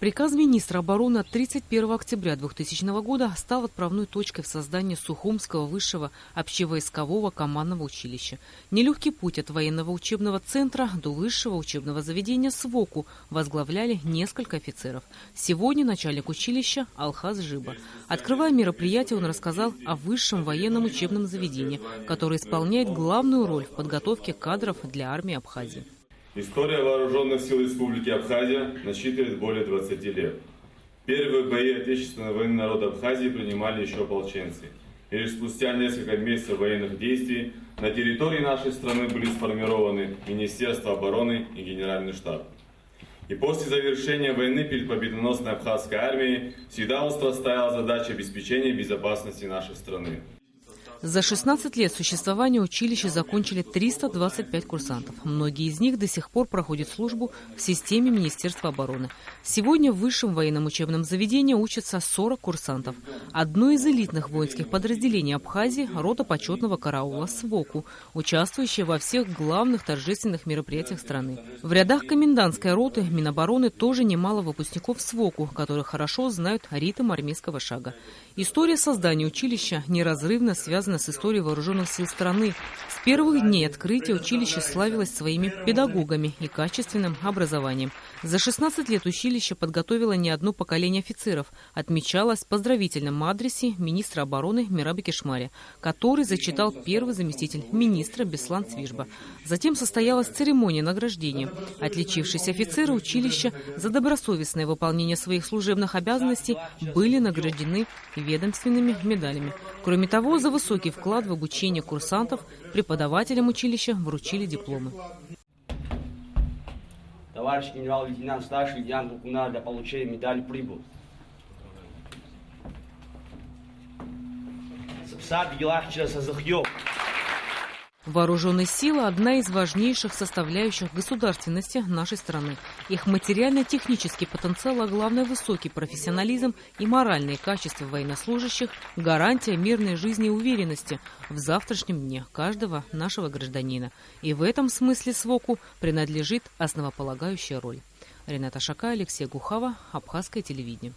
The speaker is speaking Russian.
Приказ министра обороны от 31 октября 2000 года стал отправной точкой в создании Сухумского высшего общевойскового командного училища. Нелегкий путь от военного учебного центра до высшего учебного заведения СВОКу возглавляли несколько офицеров. Сегодня начальник училища Алхаз Жиба. Открывая мероприятие, он рассказал о высшем военном учебном заведении, которое исполняет главную роль в подготовке кадров для армии Абхазии. История вооруженных сил Республики Абхазия насчитывает более 20 лет. Первые бои Отечественной войны народа Абхазии принимали еще ополченцы. И лишь спустя несколько месяцев военных действий на территории нашей страны были сформированы Министерство обороны и Генеральный штаб. И после завершения войны перед победоносной абхазской армией всегда остро стояла задача обеспечения безопасности нашей страны. За 16 лет существования училища закончили 325 курсантов. Многие из них до сих пор проходят службу в системе Министерства обороны. Сегодня в высшем военном учебном заведении учатся 40 курсантов. Одно из элитных воинских подразделений Абхазии – рота почетного караула СВОКу, участвующая во всех главных торжественных мероприятиях страны. В рядах комендантской роты Минобороны тоже немало выпускников СВОКу, которые хорошо знают ритм армейского шага. История создания училища неразрывно связана с историей вооруженных сил страны. С первых дней открытия училище славилось своими педагогами и качественным образованием. За 16 лет училище подготовило не одно поколение офицеров, отмечалось в поздравительном адресе министра обороны Мираба Кешмаря, который зачитал первый заместитель министра Беслан Цвижба. Затем состоялась церемония награждения. Отличившиеся офицеры училища за добросовестное выполнение своих служебных обязанностей были награждены ведомственными медалями. Кроме того, за высокий вклад в обучение курсантов преподавателям училища вручили дипломы. Товарищ генерал-лейтенант, старший лейтенант Лукуна для получения медали прибыл. Вооруженные силы – одна из важнейших составляющих государственности нашей страны. Их материально-технический потенциал, а главное высокий профессионализм и моральные качества военнослужащих – гарантия мирной жизни и уверенности в завтрашнем дне каждого нашего гражданина. И в этом смысле СВОКу принадлежит основополагающая роль. Рената Шака, Алексей Гухава, Абхазское телевидение.